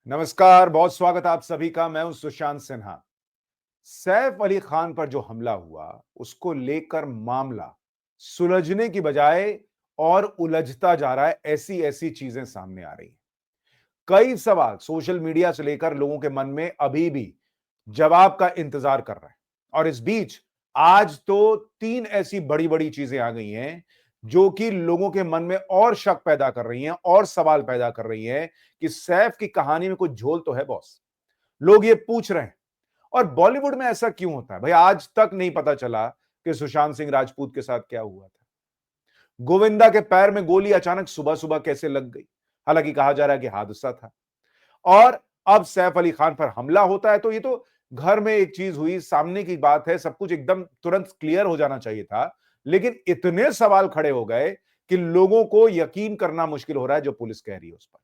नमस्कार, बहुत स्वागत आप सभी का। मैं हूं सुशांत सिन्हा। सैफ अली खान पर जो हमला हुआ, उसको लेकर मामला सुलझने की बजाय और उलझता जा रहा है। ऐसी ऐसी चीजें सामने आ रही हैं। कई सवाल सोशल मीडिया से लेकर लोगों के मन में अभी भी जवाब का इंतजार कर रहे हैं। और इस बीच आज तो तीन ऐसी बड़ी बड़ी चीजें आ गई हैं जो कि लोगों के मन में और शक पैदा कर रही हैं और सवाल पैदा कर रही हैं कि सैफ की कहानी में कुछ झोल तो है बॉस। लोग ये पूछ रहे हैं। और बॉलीवुड में ऐसा क्यों होता है भाई? आज तक नहीं पता चला कि सुशांत सिंह राजपूत के साथ क्या हुआ था। गोविंदा के पैर में गोली अचानक सुबह सुबह कैसे लग गई? हालांकि कहा जा रहा है कि हादसा था। और अब सैफ अली खान पर हमला होता है तो ये तो घर में एक चीज हुई, सामने की बात है, सब कुछ एकदम तुरंत क्लियर हो जाना चाहिए था। लेकिन इतने सवाल खड़े हो गए कि लोगों को यकीन करना मुश्किल हो रहा है जो पुलिस कह रही है उस पर।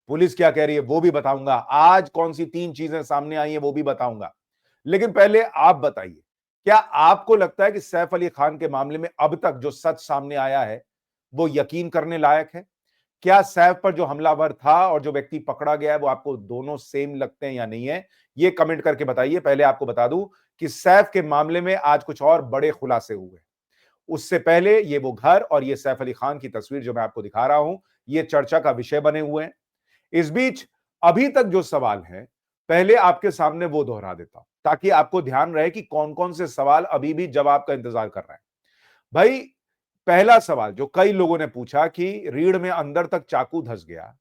पुलिस क्या कह रही है वो भी बताऊंगा। आज कौन सी तीन चीजें सामने आई हैं वो भी बताऊंगा। लेकिन पहले आप बताइए, क्या आपको लगता है कि सैफ अली खान के मामले में अब तक जो सच सामने आया है वो यकीन करने लायक है? क्या सैफ पर जो हमलावर था और जो व्यक्ति पकड़ा गया है वो आपको दोनों सेम लगते हैं या नहीं है? ये कमेंट करके बताइए। पहले आपको बता दूं कि सैफ के मामले में आज कुछ और बड़े खुलासे हुए। उससे पहले ये वो घर और ये सैफ अली खान की तस्वीर जो मैं आपको दिखा रहा हूं, ये चर्चा का विषय बने हुए हैं। इस बीच अभी तक जो सवाल है, पहले आपके सामने वो दोहरा देता हूं ताकि आपको ध्यान रहे कि कौन कौन से सवाल अभी भी जवाब का इंतजार कर रहे हैं। भाई, पहला सवाल जो कई लोगों ने पूछा कि रीढ़ में अंदर तक चाकू धंस गया,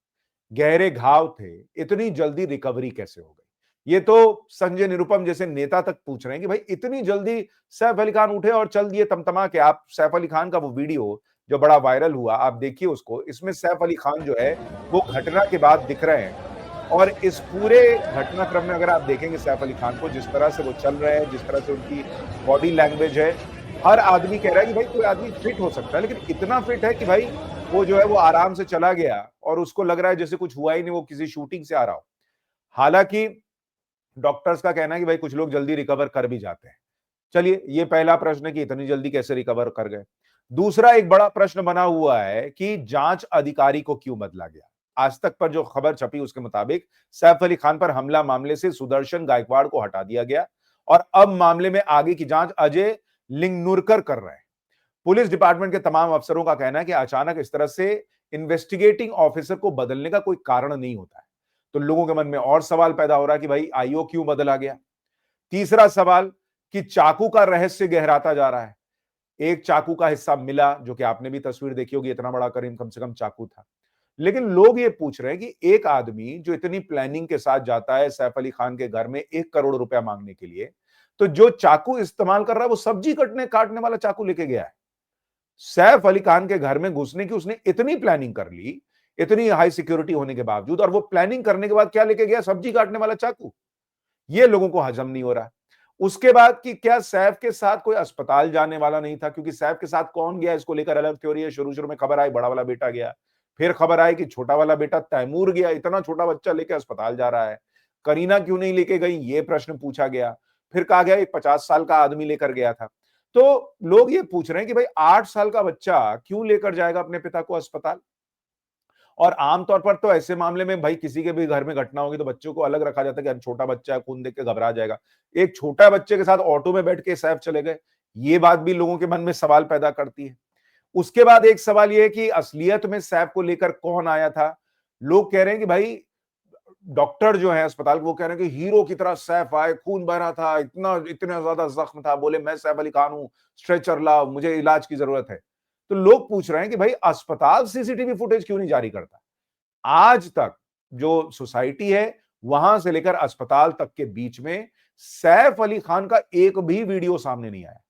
गहरे घाव थे, इतनी जल्दी रिकवरी कैसे हो गई? ये तो संजय निरुपम जैसे नेता तक पूछ रहे हैं कि भाई इतनी जल्दी सैफ अली खान उठे और चल दिए तमतमा के। आप सैफ अली खान का वो वीडियो जो बड़ा वायरल हुआ, आप देखिए उसको। इसमें सैफ अली खान जो है वो घटना के बाद दिख रहे हैं। और इस पूरे घटनाक्रम में अगर आप देखेंगे सैफ अली खान को, जिस तरह से वो चल रहे हैं, जिस तरह से उनकी बॉडी लैंग्वेज है, हर आदमी कह रहा है कि भाई कोई आदमी फिट हो सकता है, लेकिन इतना फिट है कि भाई वो जो है वो आराम से चला गया और उसको लग रहा है जैसे कुछ हुआ ही नहीं, वो किसी शूटिंग से आ रहा हो। हालांकि डॉक्टर्स का कहना है कि भाई कुछ लोग जल्दी रिकवर कर भी जाते हैं। चलिए, ये पहला प्रश्न है कि इतनी जल्दी कैसे रिकवर कर गए। दूसरा एक बड़ा प्रश्न बना हुआ है कि जांच अधिकारी को क्यों बदला गया। आज तक पर जो खबर छपी उसके मुताबिक सैफ अली खान पर हमला मामले से सुदर्शन गायकवाड़ को हटा दिया गया और अब मामले में आगे की जांच अजय लिंगनुरकर कर रहे हैं। पुलिस डिपार्टमेंट के तमाम अफसरों का कहना है कि अचानक इस तरह से इन्वेस्टिगेटिंग ऑफिसर को बदलने का कोई कारण नहीं होता है। तो लोगों के मन में और सवाल पैदा हो रहा है कि भाई आईओ क्यों बदला गया। तीसरा सवाल कि चाकू का रहस्य गहराता जा रहा है। एक चाकू का हिस्सा मिला, जो कि आपने भी तस्वीर देखी होगी, इतना बड़ा करीम कम से कम चाकू था। लेकिन लोग ये पूछ रहे हैं कि एक आदमी जो इतनी प्लानिंग के साथ जाता है सैफ अली खान के घर में 1 करोड़ रुपया मांगने के लिए, तो जो चाकू इस्तेमाल कर रहा है वो सब्जी कटने काटने वाला चाकू लेके गया है। सैफ अली खान के घर में घुसने की उसने इतनी प्लानिंग कर ली, इतनी हाई सिक्योरिटी होने के बावजूद, और वो प्लानिंग करने के बाद क्या लेके गया? सब्जी काटने वाला चाकू। ये लोगों को हजम नहीं हो रहा। उसके बाद कि क्या सैफ के साथ कोई अस्पताल जाने वाला नहीं था? क्योंकि सैफ के साथ कौन गया इसको लेकर अलग थ्योरी है। शुरू-शुरू में खबर आई बड़ा वाला बेटा गया, फिर खबर आई कि छोटा वाला बेटा तैमूर गया। इतना छोटा बच्चा लेके अस्पताल जा रहा है, करीना क्यों नहीं लेके गई? ये प्रश्न पूछा गया। फिर कहा गया एक 50 साल का आदमी लेकर गया था। तो लोग ये पूछ रहे हैं कि भाई 8 साल का बच्चा क्यों लेकर जाएगा अपने पिता को अस्पताल? और आमतौर पर तो ऐसे मामले में भाई किसी के भी घर में घटना होगी तो बच्चों को अलग रखा जाता है कि अरे छोटा बच्चा है, खून देख के घबरा जाएगा। एक छोटा बच्चे के साथ ऑटो में बैठ के सैफ चले गए, ये बात भी लोगों के मन में सवाल पैदा करती है। उसके बाद एक सवाल ये है कि असलियत में सैफ को लेकर कौन आया था? लोग कह रहे हैं कि भाई डॉक्टर जो है अस्पताल के, वो कह रहे हैं कि हीरो की तरह सैफ आए, खून बह रहा था, इतना ज्यादा जख्म था, बोले मैं सैफ अली खान हूं, स्ट्रेचर लाओ, मुझे इलाज की जरूरत है। तो लोग पूछ रहे हैं कि भाई अस्पताल सीसीटीवी फुटेज क्यों नहीं जारी करता? आज तक जो सोसाइटी है वहां से लेकर अस्पताल तक के बीच में सैफ अली खान का एक भी वीडियो सामने नहीं आया।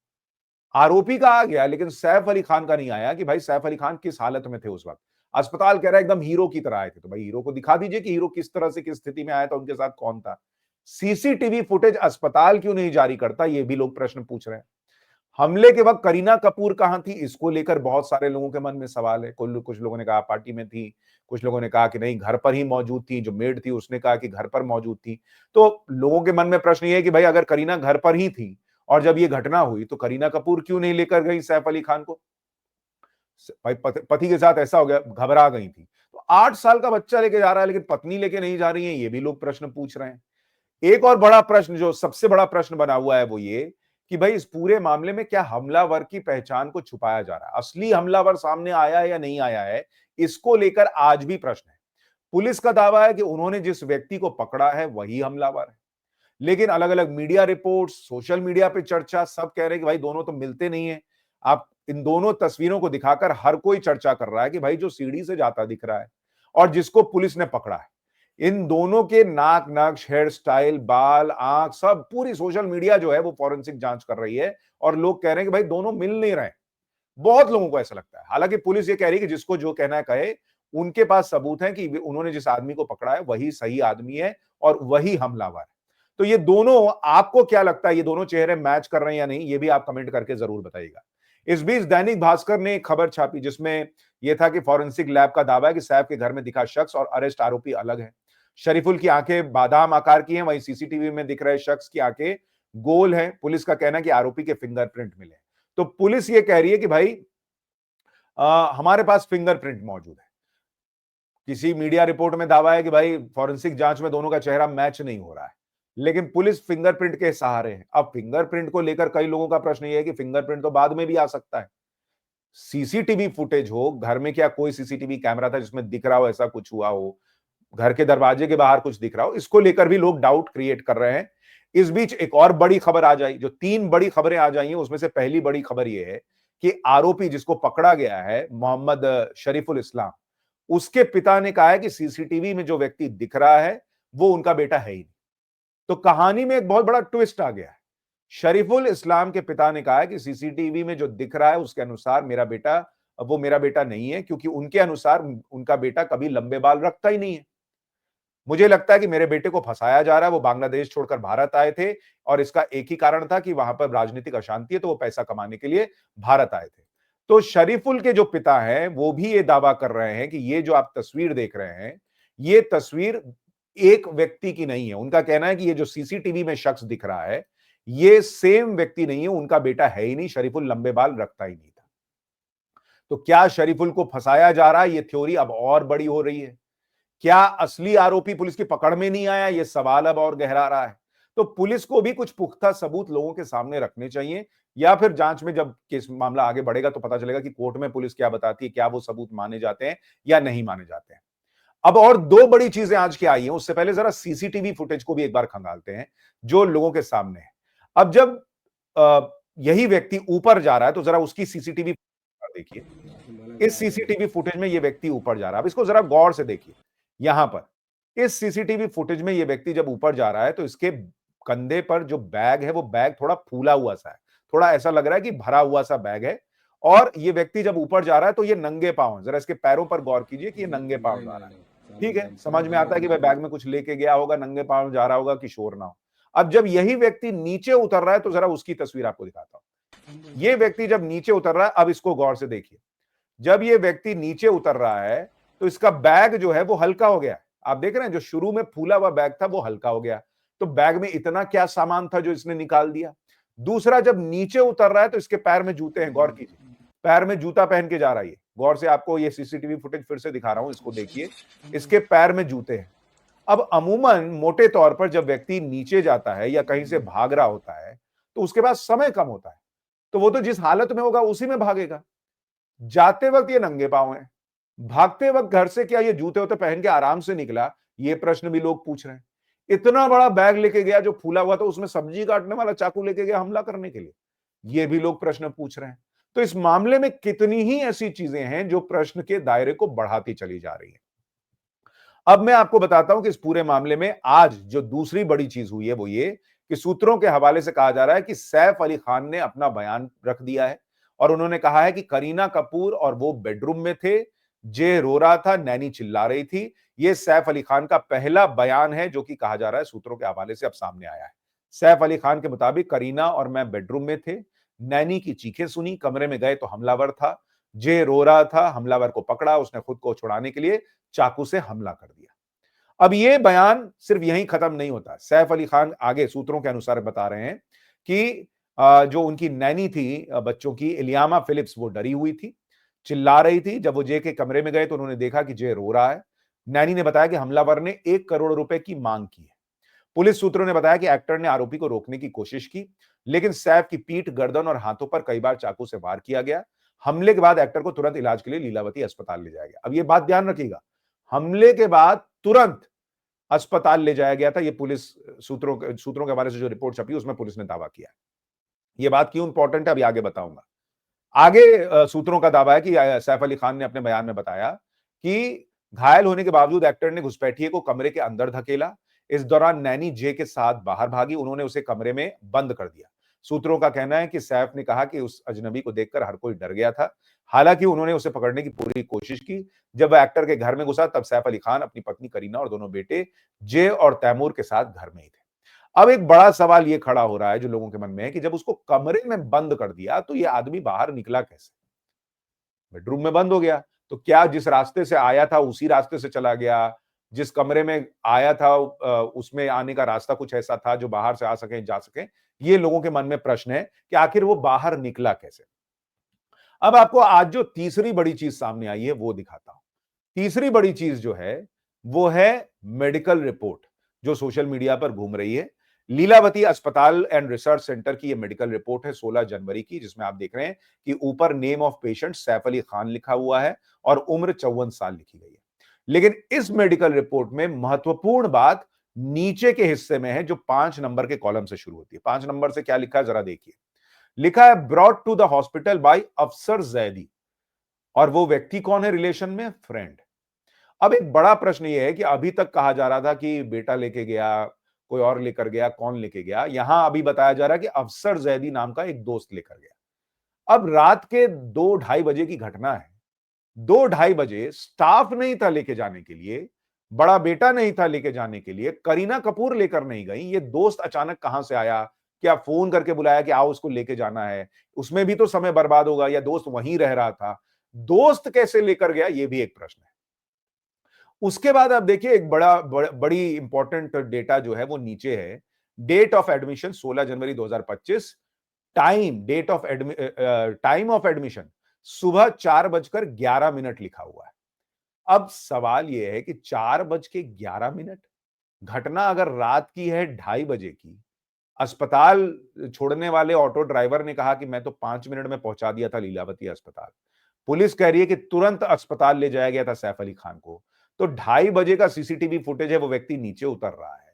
आरोपी का आ गया लेकिन सैफ अली खान का नहीं आया कि भाई सैफ अली खान किस हालत में थे उस वक्त। अस्पताल कह रहा है एकदम हीरो की तरह आए थे। तो भाई हीरो को दिखा दीजिए कि हीरो किस तरह से, किस स्थिति में आया था, उनके साथ कौन था। सीसीटीवी फुटेज अस्पताल क्यों नहीं जारी करता, ये भी लोग प्रश्न पूछ रहे हैं। हमले के वक्त करीना कपूर कहां थी, इसको लेकर बहुत सारे लोगों के मन में सवाल है। कुछ लोगों ने कहा पार्टी में थी, कुछ लोगों ने कहा कि नहीं घर पर ही मौजूद थी। जो मेड थी उसने कहा कि घर पर मौजूद थी। तो लोगों के मन में प्रश्न ये है कि भाई अगर करीना घर पर ही थी और जब ये घटना हुई तो करीना कपूर क्यों नहीं लेकर गई सैफ अली खान को? भाई पति के साथ ऐसा हो गया, घबरा गई थी। तो 8 साल का बच्चा लेके जा रहा है, लेकिन पत्नी लेके नहीं जा रही है, ये भी लोग प्रश्न पूछ रहे हैं। एक और बड़ा प्रश्न, जो सबसे बड़ा प्रश्न बना हुआ है, वो ये कि भाई इस पूरे मामले में क्या हमलावर की पहचान को छुपाया जा रहा है? असली हमलावर सामने आया है या नहीं आया है, इसको लेकर आज भी प्रश्न है। पुलिस का दावा है कि उन्होंने जिस व्यक्ति को पकड़ा है वही हमलावर है, लेकिन अलग-अलग मीडिया रिपोर्ट्स, सोशल मीडिया पे चर्चा, सब कह रहे हैं कि भाई दोनों तो मिलते नहीं है। आप इन दोनों तस्वीरों को दिखाकर हर कोई चर्चा कर रहा है कि भाई जो सीढ़ी से जाता दिख रहा है और जिसको पुलिस ने पकड़ा है, इन दोनों के नाक नक्श, हेयर स्टाइल, बाल, आंख, सब पूरी सोशल मीडिया जो है वो फॉरेंसिक जांच कर रही है और लोग कह रहे हैं कि भाई दोनों मिल नहीं रहे। बहुत लोगों को ऐसा लगता है। हालांकि पुलिस ये कह रही है कि जिसको जो कहना है कहे, उनके पास सबूत है कि उन्होंने जिस आदमी को पकड़ा है वही सही आदमी है और वही हमलावर है। तो ये दोनों, आपको क्या लगता है, ये दोनों चेहरे मैच कर रहे हैं या नहीं, ये भी आप कमेंट करके जरूर बताइएगा। इस बीच दैनिक भास्कर ने एक खबर छापी जिसमें यह था कि फॉरेंसिक लैब का दावा है कि सैफ के घर में दिखा शख्स और अरेस्ट आरोपी अलग है। शरीफुल की आंखें बादाम आकार की हैं, वहीं सीसीटीवी में दिख रहे शख्स की आंखें गोल हैं। पुलिस का कहना है कि आरोपी के फिंगरप्रिंट मिले। तो पुलिस ये कह रही है कि भाई हमारे पास फिंगरप्रिंट मौजूद है। किसी मीडिया रिपोर्ट में दावा है कि भाई फॉरेंसिक जांच में दोनों का चेहरा मैच नहीं हो रहा है, लेकिन पुलिस फिंगरप्रिंट के सहारे है। अब फिंगरप्रिंट को लेकर कई लोगों का प्रश्न यह है कि फिंगरप्रिंट तो बाद में भी आ सकता है। सीसीटीवी फुटेज हो, घर में क्या कोई सीसीटीवी कैमरा था जिसमें दिख रहा हो ऐसा कुछ हुआ हो, घर के दरवाजे के बाहर कुछ दिख रहा हो, इसको लेकर भी लोग डाउट क्रिएट कर रहे हैं। इस बीच एक और बड़ी खबर आ जाई, जो 3 बड़ी खबरें आ जाई हैं, उसमें से पहली बड़ी खबर यह है कि आरोपी जिसको पकड़ा गया है, मोहम्मद शरीफुल इस्लाम, उसके पिता ने कहा है कि सीसीटीवी में जो व्यक्ति दिख रहा है वो उनका बेटा है ही नहीं। तो कहानी में एक बहुत बड़ा ट्विस्ट आ गया है। शरीफुल इस्लाम के पिता ने कहा है कि सीसीटीवी में जो दिख रहा है उसके अनुसार मेरा बेटा, वो मेरा बेटा नहीं है, क्योंकि उनके अनुसार उनका बेटा कभी लंबे बाल रखता ही नहीं है। मुझे लगता है कि मेरे बेटे को फंसाया जा रहा है, वो बांग्लादेश छोड़कर भारत आए थे और इसका एक ही कारण था कि वहां पर राजनीतिक अशांति है, तो वो पैसा कमाने के लिए भारत आए थे। तो शरीफुल के जो पिता हैं वो भी ये दावा कर रहे हैं कि ये जो आप तस्वीर देख रहे हैं, ये तस्वीर एक व्यक्ति की नहीं है। उनका कहना है कि ये जो सीसीटीवी में शख्स दिख रहा है, ये सेम व्यक्ति नहीं है, उनका बेटा है ही नहीं, शरीफुल लंबे बाल रखता ही नहीं था। तो क्या शरीफुल को फंसाया जा रहा है, ये थ्योरी अब और बड़ी हो रही है। क्या असली आरोपी पुलिस की पकड़ में नहीं आया, यह सवाल अब और गहरा रहा है। तो पुलिस को भी कुछ पुख्ता सबूत लोगों के सामने रखने चाहिए, या फिर जांच में जब केस मामला आगे बढ़ेगा तो पता चलेगा कि कोर्ट में पुलिस क्या बताती है, क्या वो सबूत माने जाते हैं या नहीं माने जाते हैं। अब और 2 बड़ी चीजें आज की आई हैं, उससे पहले जरा सीसीटीवी फुटेज को भी एक बार खंगालते हैं जो लोगों के सामने है। अब जब यही व्यक्ति ऊपर जा रहा है तो जरा उसकी सीसीटीवी देखिए। इस सीसीटीवी फुटेज में ये व्यक्ति ऊपर जा रहा है। अब इसको जरा गौर से देखिए। यहां पर इस सीसीटीवी फुटेज में ये व्यक्ति जब ऊपर जा रहा है तो इसके कंधे पर जो बैग है वो बैग थोड़ा फूला हुआ सा है। थोड़ा ऐसा लग रहा है कि भरा हुआ सा बैग है और ये व्यक्ति जब ऊपर जा रहा है तो ये नंगे पांव है। जरा इसके पैरों पर गौर कीजिए कि ये नंगे पांव जा रहा है। ठीक है, समझ में आता है कि भाई बैग में कुछ लेके गया होगा, नंगे पांव जा रहा होगा कि शोर ना हो। अब जब यही व्यक्ति नीचे उतर रहा है तो जरा उसकी तस्वीर आपको दिखाता हूं। ये व्यक्ति जब नीचे उतर रहा है, अब इसको गौर से देखिए। जब ये व्यक्ति नीचे उतर रहा है तो इसका बैग जो है वो हल्का हो गया। आप देख रहे हैं, जो शुरू में फूला हुआ बैग था वो हल्का हो गया। तो बैग में इतना क्या सामान था जो इसने निकाल दिया। दूसरा, जब नीचे उतर रहा है तो इसके पैर में जूते हैं, गौर कीजिए। पैर में जूता पहन के जा रहा है। गौर से आपको ये सीसीटीवी फुटेज फिर से दिखा रहा हूं, इसको देखिए। इसके पैर में जूते हैं। अब अमूमन मोटे तौर पर जब व्यक्ति नीचे जाता है या कहीं से भाग रहा होता है तो उसके पास समय कम होता है, तो वो तो जिस हालत में होगा उसी में भागेगा। जाते वक्त ये नंगे पांव है, भागते वक्त घर से क्या ये जूते होते पहन के आराम से निकला, ये प्रश्न भी लोग पूछ रहे हैं। इतना बड़ा बैग लेके गया जो फूला हुआ था, उसमें सब्जी काटने वाला चाकू लेके गया हमला करने के लिए, ये भी लोग प्रश्न पूछ रहे हैं। तो इस मामले में कितनी ही ऐसी चीजें हैं जो प्रश्न के दायरे को बढ़ाती चली जा रही है। अब मैं आपको बताता हूं कि इस पूरे मामले में आज जो दूसरी बड़ी चीज हुई है वो ये कि सूत्रों के हवाले से कहा जा रहा है कि सैफ अली खान ने अपना बयान रख दिया है और उन्होंने कहा है कि करीना कपूर और वो बेडरूम में थे, जे रो रहा था, नैनी चिल्ला रही थी। ये सैफ अली खान का पहला बयान है जो कि कहा जा रहा है सूत्रों के हवाले से अब सामने आया है। सैफ अली खान के मुताबिक करीना और मैं बेडरूम में थे, नैनी की चीखें सुनी, कमरे में गए तो हमलावर था, जे रो रहा था, हमलावर को पकड़ा, उसने खुद को छुड़ाने के लिए चाकू से हमला कर दिया। अब ये बयान सिर्फ यहीं खत्म नहीं होता। सैफ अली खान आगे सूत्रों के अनुसार बता रहे हैं कि जो उनकी नैनी थी बच्चों की, इलियामा फिलिप्स, वो डरी हुई थी, चिल्ला रही थी। जब वो जे के कमरे में गए तो उन्होंने देखा कि जे रो रहा है। नैनी ने बताया कि हमलावर ने 1 करोड़ रुपए की मांग की है। पुलिस सूत्रों ने बताया कि एक्टर ने आरोपी को रोकने की कोशिश की, लेकिन सैफ की पीठ, गर्दन और हाथों पर कई बार चाकू से वार किया गया। हमले के बाद एक्टर को तुरंत इलाज के लिए लीलावती अस्पताल ले जाया गया। अब ये बात ध्यान रखिएगा, हमले के बाद तुरंत अस्पताल ले जाया गया था। ये पुलिस सूत्रों के हवाले से जो रिपोर्ट छपी उसमें पुलिस ने दावा किया है। ये बात क्यों इंपॉर्टेंट है अभी आगे बताऊंगा। आगे सूत्रों का दावा है कि सैफ अली खान ने अपने बयान में बताया कि घायल होने के बावजूद एक्टर ने घुसपैठिए को कमरे के अंदर धकेला। इस दौरान नैनी जे के साथ बाहर भागी, उन्होंने उसे कमरे में बंद कर दिया। सूत्रों का कहना है कि सैफ ने कहा कि उस अजनबी को देखकर हर कोई डर गया था। हालांकि उन्होंने उसे पकड़ने की पूरी कोशिश की। जब वह एक्टर के घर में घुसा तब सैफ अली खान अपनी पत्नी करीना और दोनों बेटे जे और तैमूर के साथ घर में ही थे। अब एक बड़ा सवाल यह खड़ा हो रहा है जो लोगों के मन में है कि जब उसको कमरे में बंद कर दिया तो यह आदमी बाहर निकला कैसे? बेडरूम में बंद हो गया तो क्या जिस रास्ते से आया था उसी रास्ते से चला गया? जिस कमरे में आया था उसमें आने का रास्ता कुछ ऐसा था जो बाहर से आ सके, जा सके? ये लोगों के मन में प्रश्न है कि आखिर वो बाहर निकला कैसे? अब आपको आज जो तीसरी बड़ी चीज सामने आई है वो दिखाता हूं। तीसरी बड़ी चीज जो है वो है मेडिकल रिपोर्ट जो सोशल मीडिया पर घूम रही है। लीलावती अस्पताल एंड रिसर्च सेंटर की ये मेडिकल रिपोर्ट है 16 जनवरी की, जिसमें आप देख रहे हैं कि ऊपर name of patient Saif Ali Khan लिखा हुआ है और उम्र 54 साल लिखी गई है। लेकिन इस मेडिकल रिपोर्ट में महत्वपूर्ण बात नीचे के हिस्से में है जो 5 नंबर के कॉलम से शुरू होती है। 5 नंबर से क्या लिखा है जरा देखिए। लिखा है brought to the hospital by Afsar Zaidi. और वो व्यक्ति कौन है रिलेशन में? फ्रेंड। अब एक बड़ा प्रश्न ये है कि अभी तक कहा जा रहा था कि बेटा लेके गया, कोई और लेकर गया, कौन लेके गया? यहां अभी बताया जा रहा है कि अफसर जैदी नाम का एक दोस्त लेकर गया। अब रात के 2 ढाई बजे की घटना है। 2 ढाई बजे स्टाफ नहीं था लेके जाने के लिए, बड़ा बेटा नहीं था लेके जाने के लिए, करीना कपूर लेकर नहीं गई, ये दोस्त अचानक कहां से आया? क्या फोन करके बुलाया कि आओ उसको लेके जाना है? उसमें भी तो समय बर्बाद होगा, या दोस्त वहीं रह रहा था? दोस्त कैसे लेकर गया, ये भी एक प्रश्न है। उसके बाद आप देखिए एक बड़ी इंपॉर्टेंट डेटा जो है वो नीचे है। डेट ऑफ एडमिशन 16 जनवरी 2025। टाइम ऑफ एडमिशन सुबह 4:11 लिखा हुआ है। अब सवाल यह है कि 4:11, घटना अगर रात की है 2:30 की, अस्पताल छोड़ने वाले ऑटो ड्राइवर ने कहा कि मैं तो 5 मिनट में पहुंचा दिया था लीलावती अस्पताल। पुलिस कह रही है कि तुरंत अस्पताल ले जाया गया था सैफ अली खान को। तो 2:30 का सीसीटीवी फुटेज है, वो व्यक्ति नीचे उतर रहा है।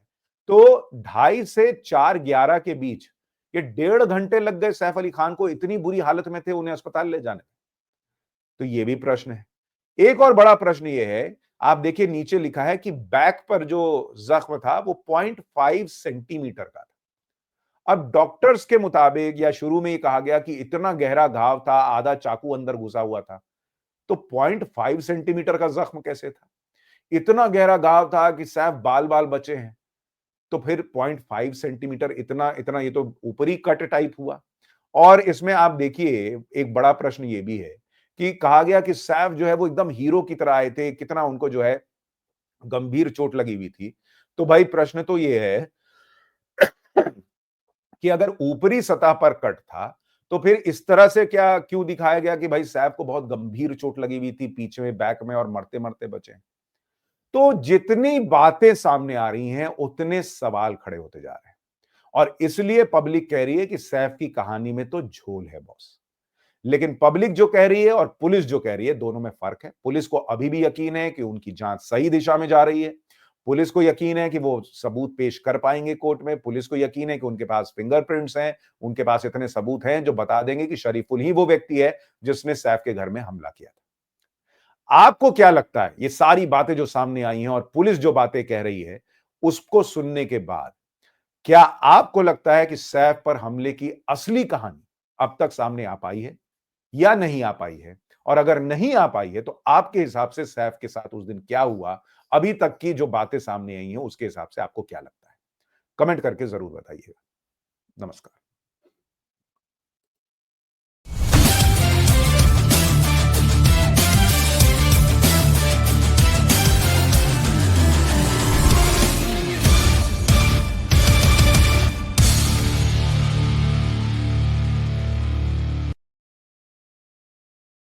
तो 2:30 से 4:11 के बीच ये 1.5 घंटे लग गए सैफ अली खान को, इतनी बुरी हालत में थे उन्हें अस्पताल ले जाने। तो ये भी प्रश्न है। एक और बड़ा प्रश्न ये है, आप देखिए नीचे लिखा है कि बैक पर जो जख्म था वो 0.5 सेंटीमीटर का था। अब डॉक्टर्स के मुताबिक या शुरू में ही कहा गया कि इतना गहरा घाव था, आधा चाकू अंदर घुसा हुआ था। तो 0.5 सेंटीमीटर का जख्म कैसे था? इतना गहरा घाव था कि सैफ बाल बाल बचे हैं। तो फिर 0.5 सेंटीमीटर, इतना इतना, ये तो ऊपरी कट टाइप हुआ। और इसमें आप देखिए एक बड़ा प्रश्न ये भी है कि कहा गया कि सैफ जो है वो एकदम हीरो की तरह आए थे, कितना उनको जो है गंभीर चोट लगी हुई थी। तो भाई प्रश्न तो ये है कि अगर ऊपरी सतह पर कट था तो फिर इस तरह से क्या क्यों दिखाया गया कि भाई सैफ को बहुत गंभीर चोट लगी हुई थी पीछे में, बैक में, और मरते मरते बचे? तो जितनी बातें सामने आ रही हैं उतने सवाल खड़े होते जा रहे हैं। और इसलिए पब्लिक कह रही है कि सैफ की कहानी में तो झोल है बॉस। लेकिन पब्लिक जो कह रही है और पुलिस जो कह रही है, दोनों में फर्क है। पुलिस को अभी भी यकीन है कि उनकी जांच सही दिशा में जा रही है। पुलिस को यकीन है कि वो सबूत पेश कर पाएंगे कोर्ट में। पुलिस को यकीन है कि उनके पास फिंगरप्रिंट्स हैं, उनके पास इतने सबूत हैं जो बता देंगे कि शरीफुल ही वो व्यक्ति है जिसने सैफ के घर में हमला किया था। आपको क्या लगता है, ये सारी बातें जो सामने आई हैं और पुलिस जो बातें कह रही है, उसको सुनने के बाद क्या आपको लगता है कि सैफ पर हमले की असली कहानी अब तक सामने आ पाई है या नहीं आ पाई है? और अगर नहीं आ पाई है तो आपके हिसाब से सैफ के साथ उस दिन क्या हुआ, अभी तक की जो बातें सामने आई हैं उसके हिसाब से आपको क्या लगता है? कमेंट करके जरूर बताइएगा। नमस्कार।